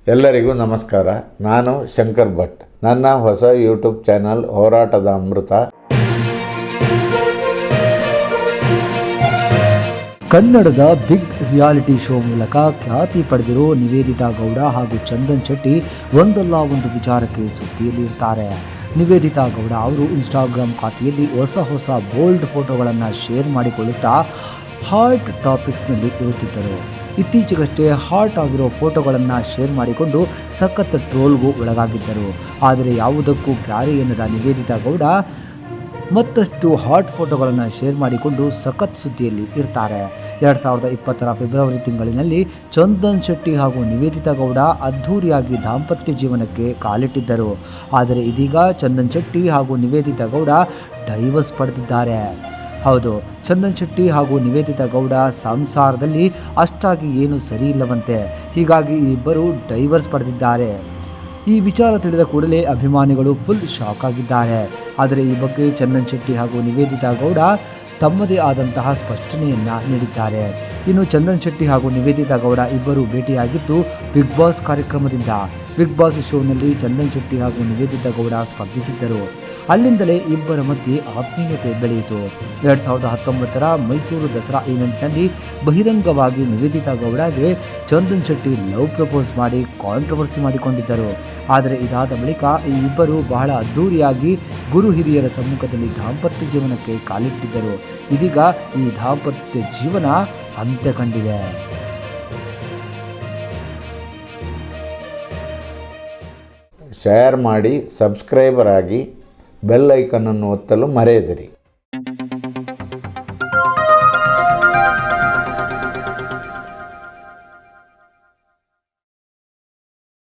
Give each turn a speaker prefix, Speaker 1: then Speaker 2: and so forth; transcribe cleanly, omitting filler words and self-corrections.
Speaker 1: ಎಲ್ಲರಿಗೂ ನಮಸ್ಕಾರ. ನಾನು ಶಂಕರ್ ಭಟ್. ನನ್ನ ಹೊಸ ಯೂಟ್ಯೂಬ್ ಚಾನಲ್ ಹೋರಾಟದ ಅಮೃತ.
Speaker 2: ಕನ್ನಡದ ಬಿಗ್ ರಿಯಾಲಿಟಿ ಶೋ ಮೂಲಕ ಖ್ಯಾತಿ ಪಡೆದಿರೋ ನಿವೇದಿತಾ ಗೌಡ ಹಾಗೂ ಚಂದನ್ ಶೆಟ್ಟಿ ಒಂದಲ್ಲ ಒಂದು ವಿಚಾರಕ್ಕೆ ಸುದ್ದಿಯಲ್ಲಿ ಇರ್ತಾರೆ. ನಿವೇದಿತಾ ಗೌಡ ಅವರು ಇನ್ಸ್ಟಾಗ್ರಾಮ್ ಖಾತೆಯಲ್ಲಿ ಹೊಸ ಬೋಲ್ಡ್ ಫೋಟೋಗಳನ್ನು ಶೇರ್ ಮಾಡಿಕೊಳ್ಳುತ್ತಾ ಹಾಟ್ ಟಾಪಿಕ್ಸ್ನಲ್ಲಿ ಇರುತ್ತಿದ್ದರು. ಇತ್ತೀಚೆಗಷ್ಟೇ ಹಾಟ್ ಆಗಿರೋ ಫೋಟೋಗಳನ್ನು ಶೇರ್ ಮಾಡಿಕೊಂಡು ಸಖತ್ ಟ್ರೋಲ್ಗೂ ಒಳಗಾಗಿದ್ದರು. ಆದರೆ ಯಾವುದಕ್ಕೂ ಕ್ಯಾರಿ ಎನ್ನದ ನಿವೇದಿತಾ ಗೌಡ ಮತ್ತಷ್ಟು ಹಾಟ್ ಫೋಟೋಗಳನ್ನು ಶೇರ್ ಮಾಡಿಕೊಂಡು ಸಖತ್ ಸುದ್ದಿಯಲ್ಲಿ ಇರ್ತಾರೆ. 2020 ಫೆಬ್ರವರಿ ತಿಂಗಳಿನಲ್ಲಿ ಚಂದನ್ ಶೆಟ್ಟಿ ಹಾಗೂ ನಿವೇದಿತಾ ಗೌಡ ಅದ್ಧೂರಿಯಾಗಿ ದಾಂಪತ್ಯ ಜೀವನಕ್ಕೆ ಕಾಲಿಟ್ಟಿದ್ದರು. ಆದರೆ ಇದೀಗ ಚಂದನ್ ಶೆಟ್ಟಿ ಹಾಗೂ ನಿವೇದಿತಾ ಗೌಡ ಡೈವರ್ಸ್ ಪಡೆದಿದ್ದಾರೆ. ಹೌದು, ಚಂದನ್ ಶೆಟ್ಟಿ ಹಾಗೂ ನಿವೇದಿತಾ ಗೌಡ ಸಂಸಾರದಲ್ಲಿ ಅಷ್ಟಾಗಿ ಏನು ಸರಿ ಇಲ್ಲವಂತೆ. ಹೀಗಾಗಿ ಈ ಇಬ್ಬರು ಡೈವರ್ಸ್ ಪಡೆದಿದ್ದಾರೆ. ಈ ವಿಚಾರ ತಿಳಿದ ಕೂಡಲೇ ಅಭಿಮಾನಿಗಳು ಫುಲ್ ಶಾಕ್ ಆಗಿದ್ದಾರೆ. ಆದರೆ ಈ ಬಗ್ಗೆ ಚಂದನ್ ಶೆಟ್ಟಿ ಹಾಗೂ ನಿವೇದಿತಾ ಗೌಡ ತಮ್ಮದೇ ಆದಂತಹ ಸ್ಪಷ್ಟನೆಯನ್ನು ನೀಡಿದ್ದಾರೆ. ಇನ್ನು ಚಂದನ್ ಶೆಟ್ಟಿ ಹಾಗೂ ನಿವೇದಿತಾ ಗೌಡ ಇಬ್ಬರು ಭೇಟಿಯಾಗಿದ್ದು ಬಿಗ್ ಬಾಸ್ ಕಾರ್ಯಕ್ರಮದಿಂದ. ಬಿಗ್ ಬಾಸ್ ಶೋನಲ್ಲಿ ಚಂದನ್ ಶೆಟ್ಟಿ ಹಾಗೂ ನಿವೇದಿತಾ ಗೌಡ ಸ್ಪರ್ಧಿಸಿದ್ದರು. ಅಲ್ಲಿಂದಲೇ ಇಬ್ಬರ ಮಧ್ಯೆ ಆತ್ಮೀಯತೆ ಬೆಳೆಯಿತು. 2019 ಮೈಸೂರು ದಸರಾ ಈವೆಂಟ್ನಲ್ಲಿ ಬಹಿರಂಗವಾಗಿ ನಿವೇದಿತಾ ಗೌಡಗೆ ಚಂದನ್ ಶೆಟ್ಟಿ ಲವ್ ಪ್ರಪೋಸ್ ಮಾಡಿ ಕಾಂಟ್ರವರ್ಸಿ ಮಾಡಿಕೊಂಡಿದ್ದರು. ಆದರೆ ಇದಾದ ಬಳಿಕ ಈ ಇಬ್ಬರು ಬಹಳ ಅದ್ಧೂರಿಯಾಗಿ ಗುರು ಹಿರಿಯರ ಸಮ್ಮುಖದಲ್ಲಿ ದಾಂಪತ್ಯ ಜೀವನಕ್ಕೆ ಕಾಲಿಟ್ಟಿದ್ದರು. ಇದೀಗ ಈ ದಾಂಪತ್ಯ ಜೀವನ ಅಂತ್ಯ ಕಂಡಿದೆ.
Speaker 1: ಶೇರ್ ಮಾಡಿ, ಸಬ್ಸ್ಕ್ರೈಬರ್ ಆಗಿ, ಬೆಲ್ ಐಕನ್ ಅನ್ನು ಒತ್ತಲು ಮರೆಯದಿರಿ.